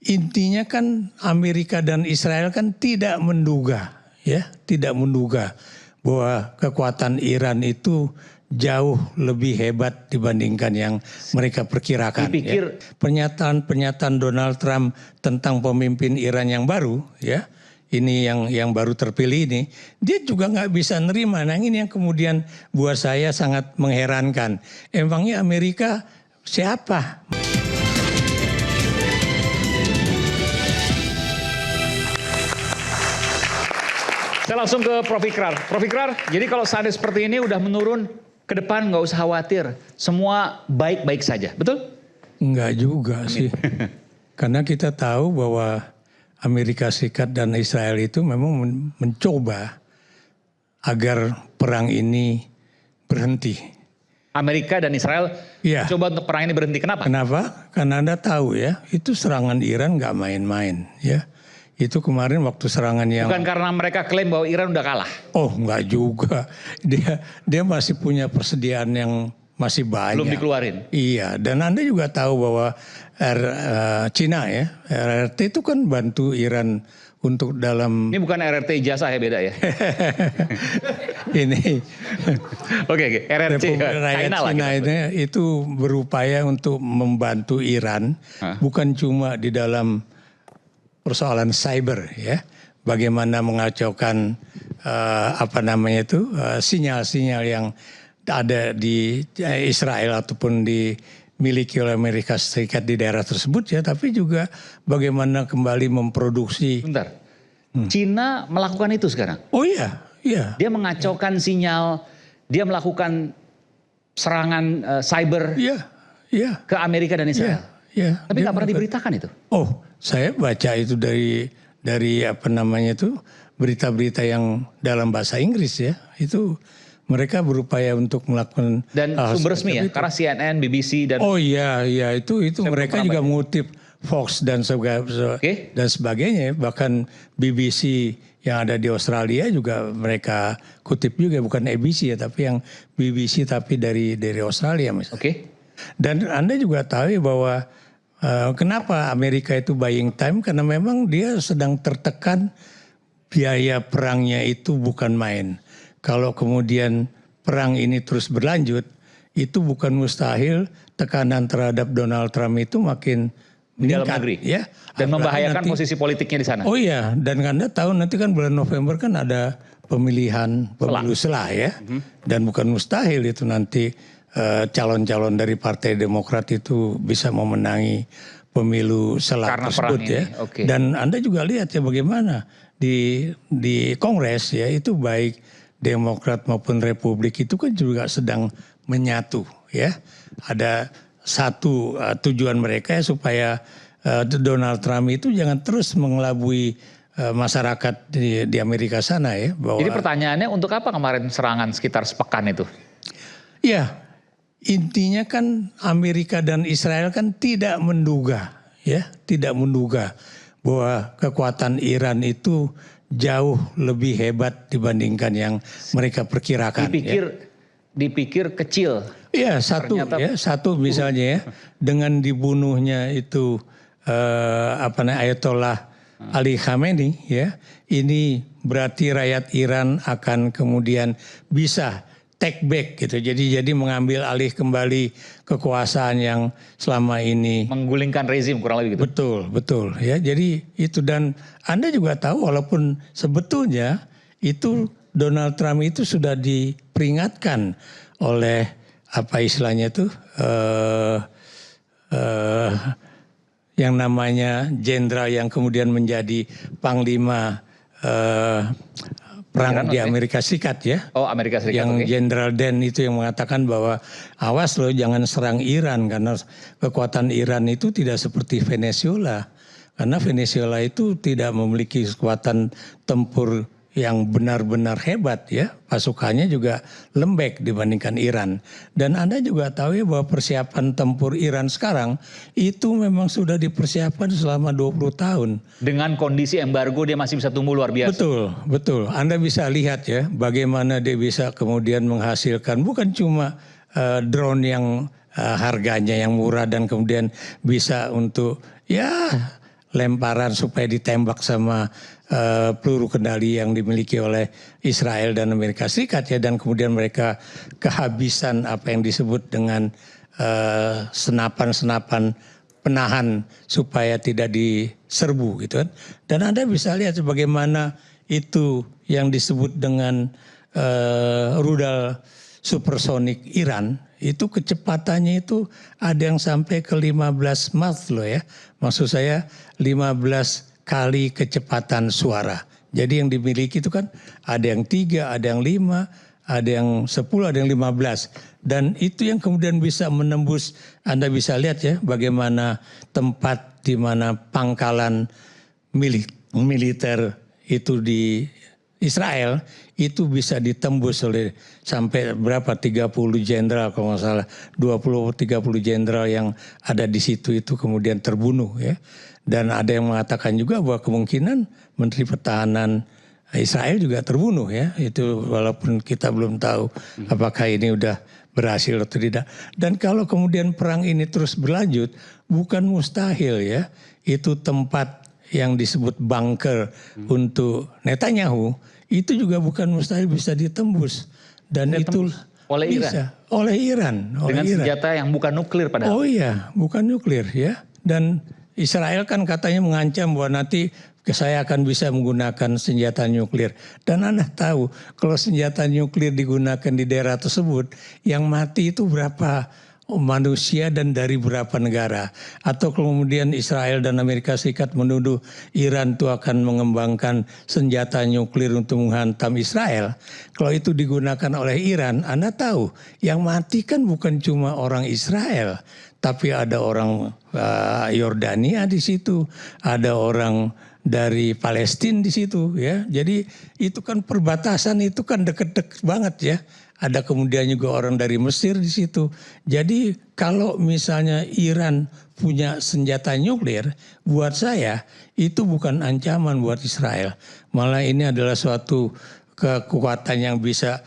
intinya kan Amerika dan Israel kan tidak menduga bahwa kekuatan Iran itu jauh lebih hebat dibandingkan yang mereka perkirakan. Dipikir pernyataan Donald Trump tentang pemimpin Iran yang baru, ya, ini yang baru terpilih ini, dia juga nggak bisa nerima. Nah ini yang kemudian buat saya sangat mengherankan. Emangnya Amerika siapa? Saya langsung ke Prof. Ikrar. Prof. Ikrar, jadi kalau seandainya seperti ini udah menurun, ke depan nggak usah khawatir. Semua baik-baik saja, betul? Enggak juga sih. Karena kita tahu bahwa Amerika Serikat dan Israel itu memang mencoba agar perang ini berhenti. Amerika dan Israel coba untuk perang ini berhenti. Kenapa? Kenapa? Karena Anda tahu ya, itu serangan Iran nggak main-main ya. Itu kemarin waktu serangan yang... Bukan karena mereka klaim bahwa Iran udah kalah. Oh enggak juga. Dia masih punya persediaan yang masih banyak. Belum dikeluarin. Iya, dan Anda juga tahu bahwa Cina ya, RRT itu kan bantu Iran untuk dalam... Ini bukan RRT ijazah ya, beda ya? Ini Oke, RRT China ini itu berupaya untuk membantu Iran, bukan cuma di dalam persoalan cyber ya, bagaimana mengacaukan sinyal-sinyal yang ada di Israel ataupun dimiliki oleh Amerika Serikat di daerah tersebut ya, tapi juga bagaimana kembali memproduksi. Bentar, Cina melakukan itu sekarang? Oh iya, iya. Dia mengacaukan sinyal, dia melakukan serangan cyber ke Amerika dan Israel. Ya, tapi nggak pernah diberitakan itu. Oh, saya baca itu dari berita-berita yang dalam bahasa Inggris ya. Itu mereka berupaya untuk melakukan dan sumber resmi ya, karena CNN, BBC dan... Oh iya, itu mereka juga mengutip Fox dan sebagainya. Bahkan BBC yang ada di Australia juga mereka kutip juga, bukan ABC ya, tapi yang BBC tapi dari Australia misalnya. Dan Anda juga tahu bahwa kenapa Amerika itu buying time, karena memang dia sedang tertekan, biaya perangnya itu bukan main. Kalau kemudian perang ini terus berlanjut, itu bukan mustahil tekanan terhadap Donald Trump itu makin di dalam negeri ya, dan membahayakan posisi politiknya di sana. Oh iya, dan Anda tahu nanti kan bulan November kan ada pemilu selah ya, dan bukan mustahil itu nanti calon-calon dari Partai Demokrat itu bisa memenangi pemilu selah tersebut ya. Dan Anda juga lihat ya bagaimana di Kongres ya, itu baik Demokrat maupun Republik itu kan juga sedang menyatu ya. Ada satu tujuan mereka ya, supaya Donald Trump itu jangan terus mengelabui masyarakat di Amerika sana ya. Jadi pertanyaannya, untuk apa kemarin serangan sekitar sepekan itu? Ya, intinya kan Amerika dan Israel kan tidak menduga bahwa kekuatan Iran itu jauh lebih hebat dibandingkan yang mereka perkirakan. Dipikir kecil. Iya, satu misalnya ya, dengan dibunuhnya itu Ayatollah Ali Khamenei ya, ini berarti rakyat Iran akan kemudian bisa take back gitu. Jadi mengambil alih kembali kekuasaan yang selama ini menggulingkan rezim kurang lebih gitu. Betul ya. Jadi itu, dan Anda juga tahu walaupun sebetulnya itu Donald Trump itu sudah diperingatkan oleh yang namanya jenderal yang kemudian menjadi panglima perang di Amerika Serikat ya. Oh, Amerika Serikat. Yang Jenderal Dan itu yang mengatakan bahwa awas loh jangan serang Iran, karena kekuatan Iran itu tidak seperti Venezuela. Karena Venezuela itu tidak memiliki kekuatan tempur yang benar-benar hebat ya. Pasukannya juga lembek dibandingkan Iran. Dan Anda juga tahu ya bahwa persiapan tempur Iran sekarang itu memang sudah dipersiapkan selama 20 tahun. Dengan kondisi embargo dia masih bisa tumbuh luar biasa. Betul. Anda bisa lihat ya bagaimana dia bisa kemudian menghasilkan bukan cuma drone yang harganya yang murah dan kemudian bisa untuk ya lemparan supaya ditembak sama peluru kendali yang dimiliki oleh Israel dan Amerika Serikat ya, dan kemudian mereka kehabisan apa yang disebut dengan senapan-senapan penahan supaya tidak diserbu gitu kan. Dan Anda bisa lihat bagaimana itu yang disebut dengan rudal supersonik Iran itu kecepatannya itu ada yang sampai ke 15 Mach loh ya. Maksud saya 15 kali kecepatan suara. Jadi yang dimiliki itu kan ada yang 3, ada yang 5, ada yang 10, ada yang 15. Dan itu yang kemudian bisa menembus, Anda bisa lihat ya bagaimana tempat di mana pangkalan militer itu di Israel itu bisa ditembus oleh sampai berapa 30 jenderal kalau nggak salah 20-30 jenderal yang ada di situ itu kemudian terbunuh ya. Dan ada yang mengatakan juga bahwa kemungkinan Menteri Pertahanan Israel juga terbunuh ya. Itu walaupun kita belum tahu apakah ini udah berhasil atau tidak. Dan kalau kemudian perang ini terus berlanjut bukan mustahil ya. Itu tempat yang disebut bunker untuk Netanyahu itu juga bukan mustahil bisa ditembus dan itu oleh bisa oleh Iran dengan senjata yang bukan nuklir padahal. Oh iya, bukan nuklir ya. Dan Israel kan katanya mengancam bahwa nanti saya akan bisa menggunakan senjata nuklir. Dan Anda tahu kalau senjata nuklir digunakan di daerah tersebut yang mati itu berapa manusia dan dari berapa negara. Atau kemudian Israel dan Amerika Serikat menuduh Iran itu akan mengembangkan senjata nuklir untuk menghantam Israel. Kalau itu digunakan oleh Iran, Anda tahu yang mati kan bukan cuma orang Israel, tapi ada orang Yordania di situ, ada orang dari Palestina di situ ya. Jadi itu kan perbatasan itu kan deket-deket banget ya. Ada kemudian juga orang dari Mesir di situ. Jadi kalau misalnya Iran punya senjata nuklir, buat saya itu bukan ancaman buat Israel. Malah ini adalah suatu kekuatan yang bisa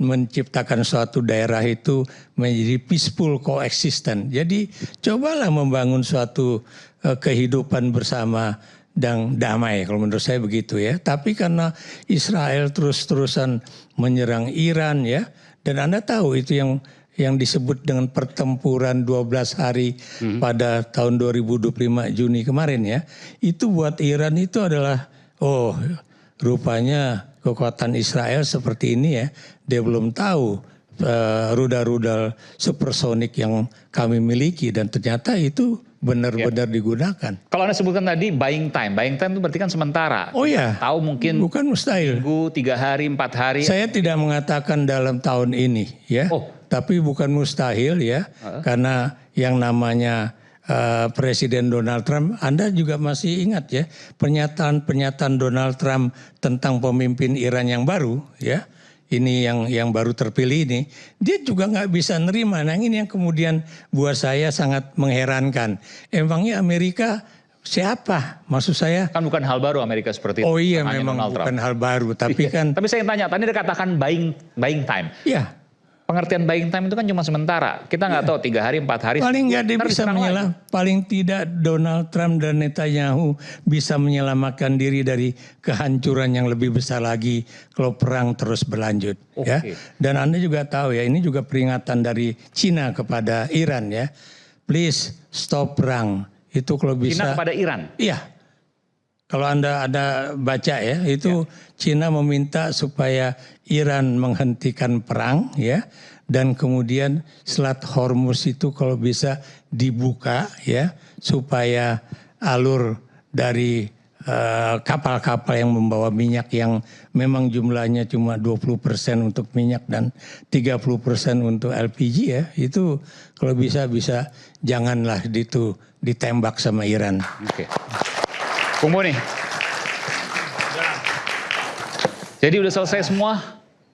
menciptakan suatu daerah itu menjadi peaceful coexistence. Jadi cobalah membangun suatu kehidupan bersama dan damai, kalau menurut saya begitu ya. Tapi karena Israel terus-terusan menyerang Iran ya, dan Anda tahu itu yang disebut dengan pertempuran 12 hari pada tahun 2025 Juni kemarin ya. Itu buat Iran itu adalah rupanya kekuatan Israel seperti ini ya. Dia belum tahu rudal-rudal supersonik yang kami miliki dan ternyata itu benar-benar digunakan. Kalau Anda sebutkan tadi buying time itu berarti kan sementara. Oh iya. Tahu mungkin bukan mustahil. Minggu, 3 hari, 4 hari. Saya tidak mengatakan dalam tahun ini ya. Tapi bukan mustahil ya. Karena yang namanya Presiden Donald Trump, Anda juga masih ingat ya pernyataan Donald Trump tentang pemimpin Iran yang baru ya. Ini yang baru terpilih ini, dia juga nggak bisa nerima. Nah ini yang kemudian buat saya sangat mengherankan. Emangnya Amerika siapa? Maksud saya kan bukan hal baru Amerika seperti itu. Oh iya memang bukan hal baru, tapi kan. Tapi saya tanya, tadi dikatakan buying time. Iya. Pengertian buying time itu kan cuma sementara. Kita nggak tahu 3 hari, 4 hari. Paling nggak dia bisa paling tidak Donald Trump dan Netanyahu bisa menyelamatkan diri dari kehancuran yang lebih besar lagi kalau perang terus berlanjut. Ya. Dan Anda juga tahu ya, ini juga peringatan dari Cina kepada Iran ya. Please stop perang. Itu kalau bisa. Cina kepada Iran? Iya. Kalau Anda ada baca ya, itu Cina meminta supaya Iran menghentikan perang ya, dan kemudian Selat Hormuz itu kalau bisa dibuka ya, supaya alur dari kapal-kapal yang membawa minyak yang memang jumlahnya cuma 20% untuk minyak dan 30% untuk LPG ya, itu kalau bisa janganlah itu ditembak sama Iran. Oke. Bung Boni. Jadi udah selesai semua?